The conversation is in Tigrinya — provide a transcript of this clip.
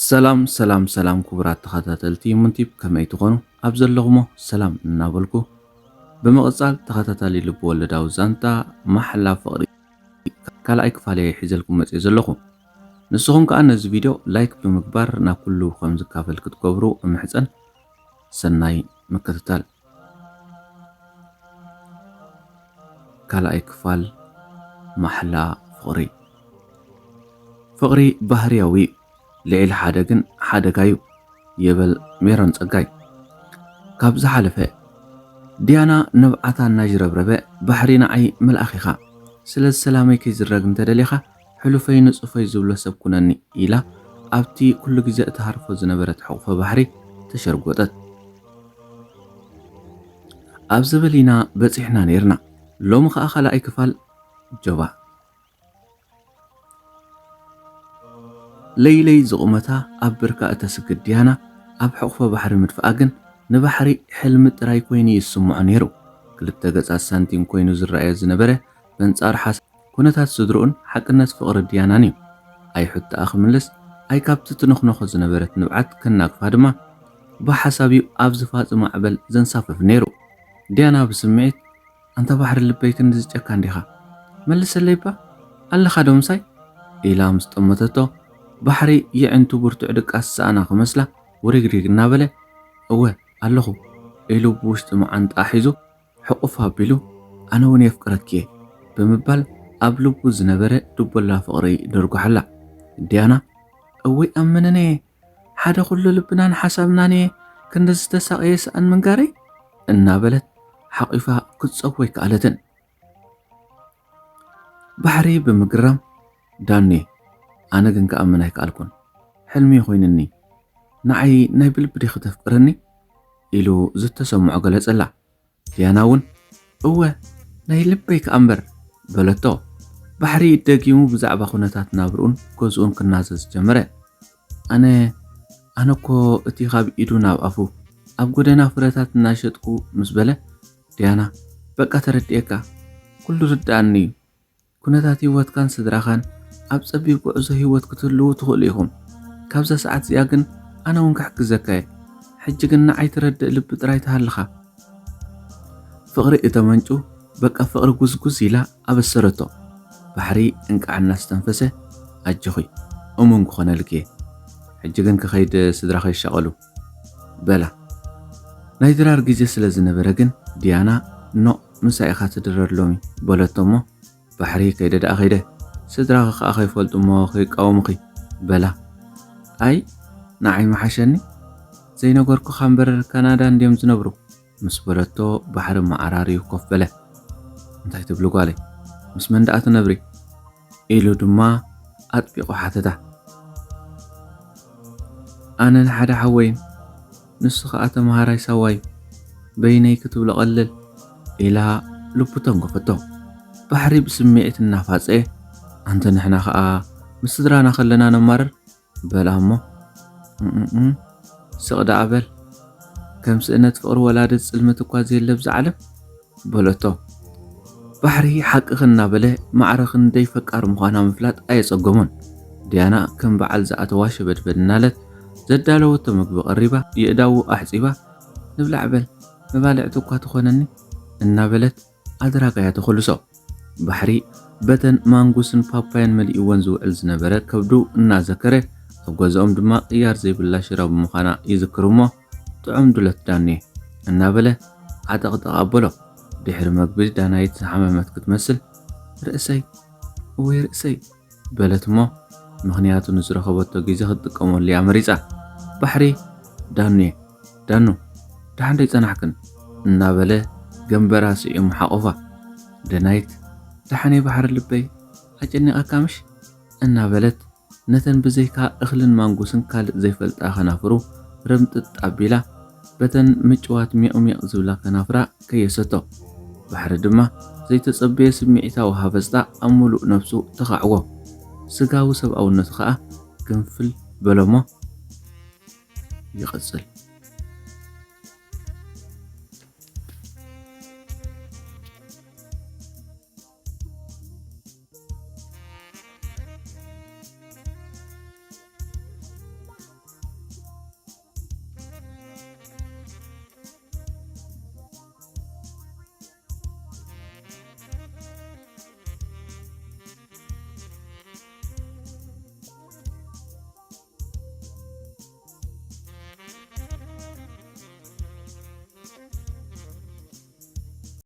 ሰላም ክቡራት ተኸታተልቲ ሙንቲብ ከመይ ትኾኑ ኣብ ዘለኹሞ ሰላም እናበልኩ ብምቕጻል ተኸታታሊ ልብ ወለዳዊ ዛንታ ማሕላ ፍቕሪ ካልኣይ ክፋል ሒዘልኩም መጽእ ዘለኹ ንስኹም ከኣ ነዚ ቪድዮ ላይክ ብምግባር ናብ ኩሉ ከም ዝካፈል ክትገብሩ እምሕፀን ሰናይ ምክትታል ካልኣይ ክፋል ማሕላ ፍቕሪ ባህርያዊ ልዕሊ ሓደ ግን ሓደጋዩ የበል ሜሮን ጸጋይ ካብዛ ሓለፈ ዲያና ነብዓታ እናጅረብረበ ባሕሪ ንዓይ መልኣኺኻ ስለ ሰላመይ ከይዝረግ እንተደሊኻ ሕሉፈይ ንጹፈይ ዝብሎ ሰብ ኩነኒ ኢላ ኣብቲ ኩሉ ግዜ እተሃርፎ ዝነበረት ሕቑፈ ባሕሪ ተሸርጎጠት ኣብ ዘበሊና በፂሕና ነርና ሎሚ ከዓ ካልኣይ ክፋል ጆባ ለይለይ ዝቑመታ ኣብ ብርካ እተስግድ ዲያና ኣብ ሕቑፈ ባሕሪ ምድፍኣ ግን ንባሕሪ ሕልሚ ጥራይ ኮይኑ ይስምዖ ነይሩ ክልተ ገጻት ሳንቲም ኮይኑ ዝረኣየ ዝነበረ በንጻር ሓስ ኩነታት ስድሩኡን ሓቅነት ፍቕሪ ዲያናን እዩ ኣይሕትኣ ክምልስ ኣይ ካብቲ ትንኽነኾ ዝነበረት ንብዓት ከናግፋ ድማ ብሓሳብ እዩ ኣብ ዝፋፅ ማዕበል ዘንሳፈፍ ነይሩ ዲያና ብስምዒት ኣንታ ባሕሪ ልበይ ክንዲ ዝጨካ እንዲኻ መልሰለይ ባ ኣለኻ ዶምሳይ ኢላ ምስ ጠመተቶ ባሕሪ ይዕንቱ ብርቱዕ ድቃስ ሰኣና ክመስላ ወሪግሪግ እናበለ እወ ኣለኹ ኢሉ ብውሽጢ መዓንጣ ሒዙ ሕቑፍ ኣቢሉ ኣነ እውን የፍቅረክ እየ ብምባል ኣብ ልቡ ዝነበረ ድቦላ ፍቕሪ ደርጓሓላ ዲያና እወይ ኣመነነ ሓደ ኩሉ ልብናን ሓሳብናን ክንዲ ዝተሳቐየ ሰኣን መንጋረይ እናበለት ሓቂፋ ክትፀወይ ከኣለትን ባሕሪ ብምግራም ዳኒ ኣነ ግን ከኣምን ኣይከኣልኩን ሕልሚ ኮይንኒ ንዓይ ናይ ብልብዲ ክትፍቅረኒ ኢሉ ዝተሰምዖ ገለጸላ ዲያና እውን እወ ናይ ልበይ ከኣምበር በለቶ ባሕሪ ደጊሙ ብዛዕባ ኩነታት ናብርኡን ገዝኡን ክናዘዝ ጀመረ ኣነ እኮ እቲ ካብ ኢዱ ናብ ኣፉ ኣብ ጎደና ፍረታት እናሸጥኩ ምስ በለ ዲያና በቃ ተረድኤካ ኩሉ ርዳእኒ እዩ ኩነታት ህይወትካን ስድራኻን ኣብ ፀቢብ ጉዕዞ ህይወት ክትህልው ትኽእሉ ኢኹም ካብዛ ሰዓት እዚኣ ግን ኣነ እውን ክሕግዘካ እየ ሕጂ ግን ንዓይ ትረድእ ልቢ ጥራይ ተሃልኻ ፍቕሪ እተመንጩ በቃ ፍቕሪ ጉዝጉዝ ኢላ ኣበሰረቶ ባሕሪ እንቃዓና ዝተንፈሰ ኣጀኹይ እሙን ክኾነልክ እየ ሕጂ ግን ክኸይድ ስድራኸ ይሻቐሉ በላ ናይ ድራር ግዜ ስለ ዝነበረ ግን ዲያና ኖ ምሳይ ኢኻ ትድረር ሎሚ በለቶ እሞ ባሕሪ ከይደዳኣ ኸይደ ስድራኸ ከዓ ከይፈልጡ እሞ ከይቃወሙኺ በላ ኣይ ንዓይ መሓሸኒ ዘይነገርኩ ካምበር ካናዳ እንድዮም ዝነብሩ ምስ በለቶ ባሕሪ ማዕራርዩ ኮፍ በለ እንታይ ትብሉ ጓለይ ምስ መን ደኣ ትነብሪ ኢሉ ድማ ኣጥቢቑ ሓተታ ኣነ ንሓደ ሓወይን ንሱ ከዓ ተምሃራይ ሰዋዩ በይነይ ክትብሎ ቀልል ኢላ ልቡ ተንጎፈቶ ባሕሪ ብስምዒት እናፋፀየ አንተ ንሕና ከዓ ምስ ስድራና ከለና ነማርር በላ እሞ ስቕዳ ኣበል ከም ስእነት ፍቕሪ ወላደት ጽልመት እኳ ዘየለብ ዝዓለም በለቶ ባሕሪ ሓቂ ክናበለ ማዕረኽን ደይፈቃር ምዃና ምፍላጥ ኣየጸጎሙን ዲያና ከም በዓል ዝኣተዋ ሸበድበድ እናለት ዘዳለወቶ ምግቢ ቀሪባ የእዳው ኣሕፂባ ንብላዕ በል መባልዕቲ እኳ ትኾነኒ እናበለት ኣድራጋያ ተኸልሶ ባሕሪ በተን ማንጉስን ፓፓያን መሊእወን ዝውዕል ዝነበረ ከብዱ እናዘከረ ኣብ ገዝኦም ድማ ቅያር ዘይብላ ሽራ ብምዃና ይዝክር እሞ ጥዑም ዱለት ዳኒ እናበለ ዓጠቕጠቕ ኣበሎ ድሕሪ መግቢ ዳናይት ዝሓመመት ክትመስል ርእሰይ በለት እሞ ምኽንያቱ ንዝረኸበቶ ግዜ ክትጥቀመሉ እያ መሪፃ ባሕሪ ዳኑ ዳሓንደይ ፀናሕክን እናበለ ገንበራ ስዒሙ ሓቆፋ ዳናይት ዳሓነይ ባሕሪ ልበይ ኣጨኒቐካ ምሽ እናበለት ነተን ብዘይካ እኽልን ማንጉስን ካልእ ዘይፈልጣ ከናፍሩ ረምጥጥ ኣቢላ በተን ምጭዋት ሚቕሚቕ ዝብላ ከናፍራ ከየሰቶ ባሕሪ ድማ ዘይተጸበየ ስምዒታዊ ሃፈስታ ኣብ ሙሉእ ነፍሱ ተኻዕዎ ስጋዊ ሰብኣውነቱ ከዓ ግንፍል በሎሞ ይቕጽል